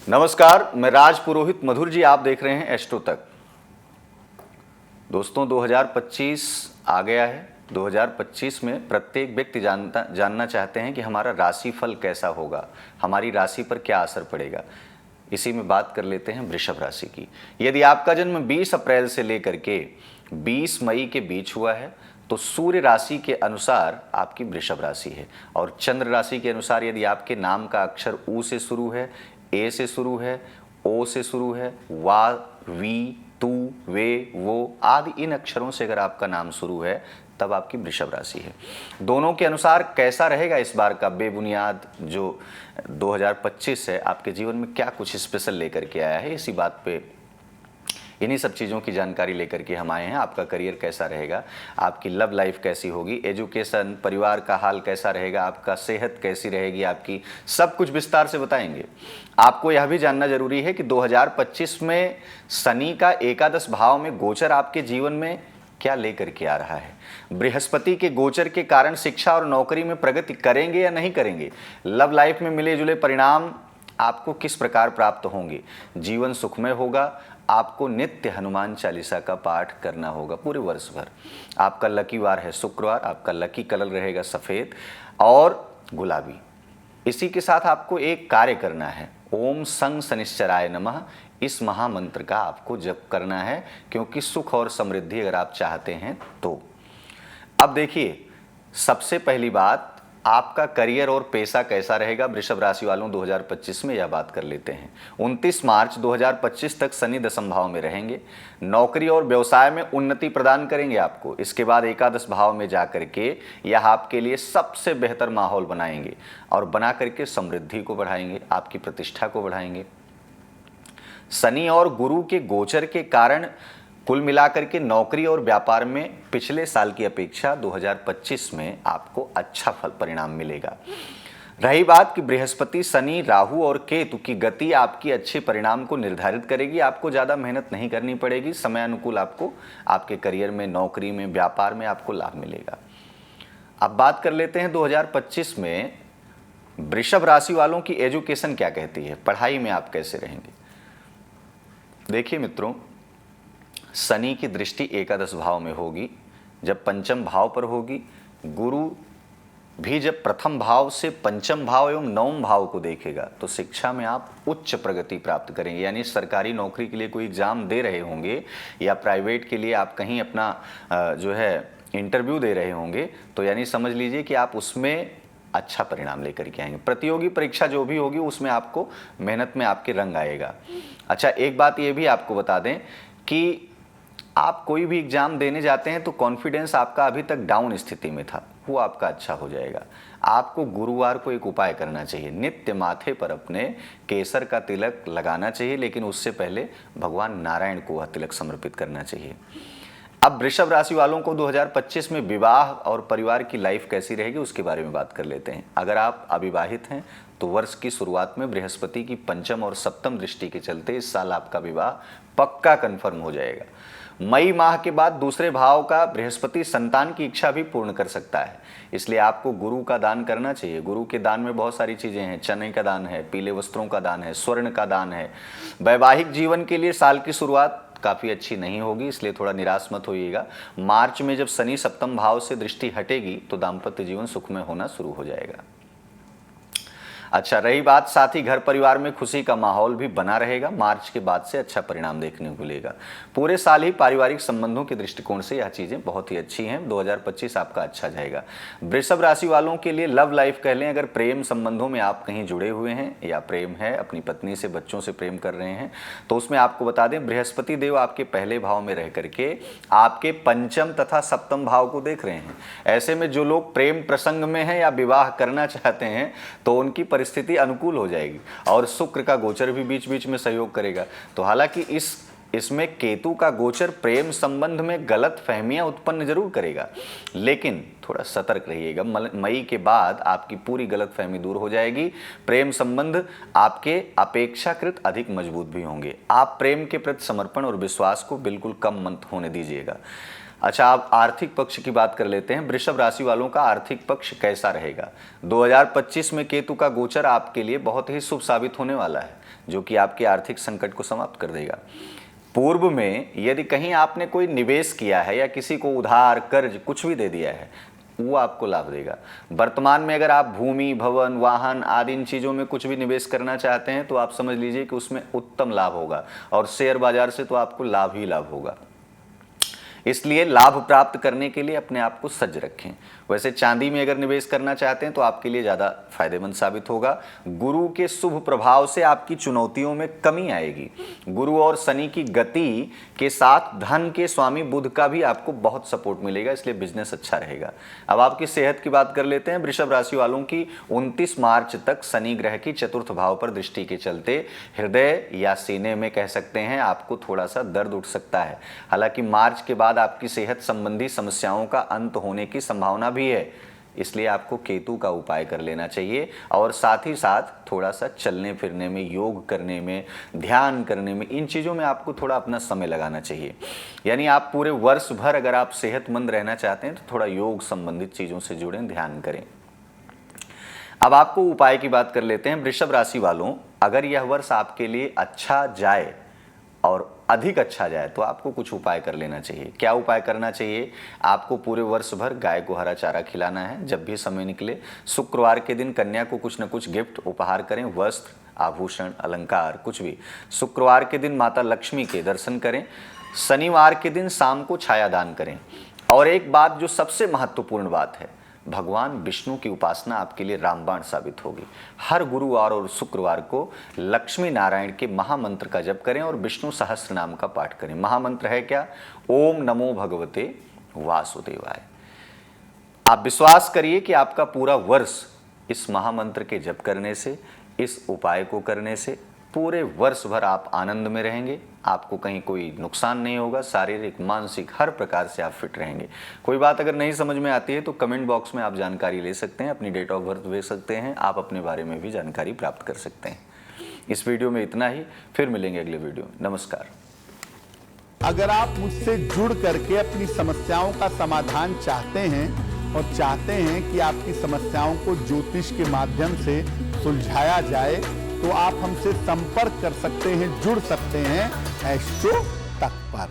नमस्कार, मैं राज पुरोहित मधुर जी। आप देख रहे हैं एस्ट्रो तक। दोस्तों 2025 आ गया है। 2025 में प्रत्येक व्यक्ति जानना चाहते हैं कि हमारा राशिफल कैसा होगा, हमारी राशि पर क्या असर पड़ेगा। इसी में बात कर लेते हैं वृषभ राशि की। यदि आपका जन्म 20 अप्रैल से लेकर के 20 मई के बीच हुआ है तो सूर्य राशि के अनुसार आपकी वृषभ राशि है, और चंद्र राशि के अनुसार यदि आपके नाम का अक्षर ऊ से शुरू है, ए से शुरू है, ओ से शुरू है, वा, वी, तू, वे, वो आदि इन अक्षरों से अगर आपका नाम शुरू है तब आपकी वृषभ राशि है। दोनों के अनुसार कैसा रहेगा इस बार का बेबुनियाद जो 2025 है, आपके जीवन में क्या कुछ स्पेशल लेकर के आया है, इसी बात पे इन्हीं सब चीज़ों की जानकारी लेकर के हम आए हैं। आपका करियर कैसा रहेगा, आपकी लव लाइफ कैसी होगी, एजुकेशन, परिवार का हाल कैसा रहेगा, आपका सेहत कैसी रहेगी, आपकी सब कुछ विस्तार से बताएंगे। आपको यह भी जानना जरूरी है कि 2025 में शनि का एकादश भाव में गोचर आपके जीवन में क्या लेकर के आ रहा है। बृहस्पति के गोचर के कारण शिक्षा और नौकरी में प्रगति करेंगे या नहीं करेंगे, लव लाइफ में मिले जुले परिणाम आपको किस प्रकार प्राप्त होंगे, जीवन सुखमय होगा। आपको नित्य हनुमान चालीसा का पाठ करना होगा पूरे वर्ष भर। आपका लकी वार है शुक्रवार, आपका लकी कलर रहेगा सफ़ेद और गुलाबी। इसी के साथ आपको एक कार्य करना है, ओम संग शनिश्चराय नमः, इस महामंत्र का आपको जप करना है, क्योंकि सुख और समृद्धि अगर आप चाहते हैं तो। अब देखिए, सबसे पहली बात, आपका करियर और पैसा कैसा रहेगा वृषभ राशि वालों 2025 में, यह बात कर लेते हैं। 29 मार्च 2025 तक शनि दशम भाव में रहेंगे, नौकरी और व्यवसाय में उन्नति प्रदान करेंगे आपको। इसके बाद एकादश भाव में जाकर के यह आपके लिए सबसे बेहतर माहौल बनाएंगे और बना करके समृद्धि को बढ़ाएंगे, आपकी प्रतिष्ठा को बढ़ाएंगे। शनि और गुरु के गोचर के कारण कुल मिलाकर के नौकरी और व्यापार में पिछले साल की अपेक्षा 2025 में आपको अच्छा फल परिणाम मिलेगा। रही बात कि बृहस्पति, शनि, राहु और केतु की गति आपकी अच्छे परिणाम को निर्धारित करेगी। आपको ज़्यादा मेहनत नहीं करनी पड़ेगी, समय अनुकूल आपको आपके करियर में, नौकरी में, व्यापार में आपको लाभ मिलेगा। अब बात कर लेते हैं 2025 में वृषभ राशि वालों की एजुकेशन क्या कहती है, पढ़ाई में आप कैसे रहेंगे। देखिए मित्रों, शनि की दृष्टि एकादश भाव में होगी, जब पंचम भाव पर होगी। गुरु भी जब प्रथम भाव से पंचम भाव एवं नवम भाव को देखेगा तो शिक्षा में आप उच्च प्रगति प्राप्त करेंगे। यानी सरकारी नौकरी के लिए कोई एग्जाम दे रहे होंगे या प्राइवेट के लिए आप कहीं अपना जो है इंटरव्यू दे रहे होंगे, तो यानी समझ लीजिए कि आप उसमें अच्छा परिणाम लेकर के आएंगे। प्रतियोगी परीक्षा जो भी होगी उसमें आपको मेहनत में आपके रंग आएगा। अच्छा, एक बात ये भी आपको बता दें कि आप कोई भी एग्जाम देने जाते हैं तो कॉन्फिडेंस आपका अभी तक डाउन स्थिति में था, वो आपका अच्छा हो जाएगा। आपको गुरुवार को एक उपाय करना चाहिए, नित्य माथे पर अपने केसर का तिलक लगाना चाहिए, लेकिन उससे पहले भगवान नारायण को वह तिलक समर्पित करना चाहिए। अब वृषभ राशि वालों को 2025 में विवाह और परिवार की लाइफ कैसी रहेगी उसके बारे में बात कर लेते हैं। अगर आप अविवाहित हैं तो वर्ष की शुरुआत में बृहस्पति की पंचम और सप्तम दृष्टि के चलते इस साल आपका विवाह पक्का कंफर्म हो जाएगा। मई माह के बाद दूसरे भाव का बृहस्पति संतान की इच्छा भी पूर्ण कर सकता है, इसलिए आपको गुरु का दान करना चाहिए। गुरु के दान में बहुत सारी चीज़ें हैं, चने का दान है, पीले वस्त्रों का दान है, स्वर्ण का दान है। वैवाहिक जीवन के लिए साल की शुरुआत काफ़ी अच्छी नहीं होगी, इसलिए थोड़ा निराश मत होइएगा। मार्च में जब शनि सप्तम भाव से दृष्टि हटेगी तो दाम्पत्य जीवन सुखमय होना शुरू हो जाएगा। अच्छा, रही बात, साथ ही घर परिवार में खुशी का माहौल भी बना रहेगा। मार्च के बाद से अच्छा परिणाम देखने को मिलेगा। पूरे साल ही पारिवारिक संबंधों के दृष्टिकोण से यह चीज़ें बहुत ही अच्छी हैं। 2025 आपका अच्छा जाएगा। वृषभ राशि वालों के लिए लव लाइफ कह लें, अगर प्रेम संबंधों में आप कहीं जुड़े हुए हैं या प्रेम है, अपनी पत्नी से, बच्चों से प्रेम कर रहे हैं, तो उसमें आपको बता दें बृहस्पति देव आपके पहले भाव में रह करके आपके पंचम तथा सप्तम भाव को देख रहे हैं। ऐसे में जो लोग प्रेम प्रसंग में हैं या विवाह करना चाहते हैं तो उनकी स्थिति अनुकूल हो जाएगी, और शुक्र का गोचर भी बीच बीच में सहयोग करेगा। तो हालांकि इसमें केतु का गोचर प्रेम संबंध में गलत फहमियां उत्पन्न जरूर करेगा, लेकिन थोड़ा सतर्क रहिएगा। मई के बाद आपकी पूरी गलत फहमी दूर हो जाएगी। प्रेम संबंध आपके अपेक्षाकृत अधिक मजबूत भी होंगे। आप प्रेम के प्रति समर्पण और विश्वास को बिल्कुल कम मत होने दीजिएगा। अच्छा, आप आर्थिक पक्ष की बात कर लेते हैं। वृषभ राशि वालों का आर्थिक पक्ष कैसा रहेगा? 2025 में केतु का गोचर आपके लिए बहुत ही शुभ साबित होने वाला है, जो कि आपके आर्थिक संकट को समाप्त कर देगा। पूर्व में यदि कहीं आपने कोई निवेश किया है या किसी को उधार कर्ज कुछ भी दे दिया है, वो आपको लाभ देगा। वर्तमान में अगर आप भूमि, भवन, वाहन आदि इन चीज़ों में कुछ भी निवेश करना चाहते हैं तो आप समझ लीजिए कि उसमें उत्तम लाभ होगा, और शेयर बाजार से तो आपको लाभ ही लाभ होगा। इसलिए लाभ प्राप्त करने के लिए अपने आप को सज्ज रखें। वैसे चांदी में अगर निवेश करना चाहते हैं तो आपके लिए ज़्यादा फायदेमंद साबित होगा। गुरु के शुभ प्रभाव से आपकी चुनौतियों में कमी आएगी। गुरु और शनि की गति के साथ धन के स्वामी बुध का भी आपको बहुत सपोर्ट मिलेगा, इसलिए बिजनेस अच्छा रहेगा। अब आपकी सेहत की बात कर लेते हैं। वृषभ राशि वालों की 29 मार्च तक शनि ग्रह की चतुर्थ भाव पर दृष्टि के चलते हृदय या सीने में कह सकते हैं आपको थोड़ा सा दर्द उठ सकता है। हालांकि मार्च के बाद आपकी सेहत संबंधी समस्याओं का अंत होने की संभावना भी है, इसलिए आपको केतु का उपाय कर लेना चाहिए, और साथ ही साथ थोड़ा सा चलने फिरने में, योग करने में, ध्यान करने में, इन चीज़ों में आपको थोड़ा अपना समय लगाना चाहिए। यानी आप पूरे वर्ष भर अगर आप सेहतमंद रहना चाहते हैं तो थोड़ा योग संबंधित चीज़ों से जुड़ें, ध्यान करें। अब आपको उपाय की बात कर लेते हैं। वृषभ राशि वालों, अगर यह वर्ष आपके लिए अच्छा जाए और अधिक अच्छा जाए तो आपको कुछ उपाय कर लेना चाहिए। क्या उपाय करना चाहिए? आपको पूरे वर्ष भर गाय को हरा चारा खिलाना है। जब भी समय निकले शुक्रवार के दिन कन्या को कुछ न कुछ गिफ्ट उपहार करें, वस्त्र, आभूषण, अलंकार, कुछ भी। शुक्रवार के दिन माता लक्ष्मी के दर्शन करें। शनिवार के दिन शाम को छाया दान करें। और एक बात जो सबसे महत्वपूर्ण बात है, भगवान विष्णु की उपासना आपके लिए रामबाण साबित होगी। हर गुरुवार और शुक्रवार को लक्ष्मी नारायण के महामंत्र का जप करें और विष्णु सहस्त्र नाम का पाठ करें। महामंत्र है क्या? ओम नमो भगवते वासुदेवाय। आप विश्वास करिए कि आपका पूरा वर्ष इस महामंत्र के जप करने से, इस उपाय को करने से पूरे वर्ष भर आप आनंद में रहेंगे। आपको कहीं कोई नुकसान नहीं होगा। शारीरिक, मानसिक, हर प्रकार से आप फिट रहेंगे। कोई बात अगर नहीं समझ में आती है तो कमेंट बॉक्स में आप जानकारी ले सकते हैं, अपनी डेट ऑफ बर्थ भेज सकते हैं, आप अपने बारे में भी जानकारी प्राप्त कर सकते हैं। इस वीडियो में इतना ही, फिर मिलेंगे अगले वीडियो में। नमस्कार। अगर आप मुझसे जुड़ करके अपनी समस्याओं का समाधान चाहते हैं और चाहते हैं कि आपकी समस्याओं को ज्योतिष के माध्यम से सुलझाया जाए, तो आप हमसे संपर्क कर सकते हैं, जुड़ सकते हैं एस्ट्रो तक पर।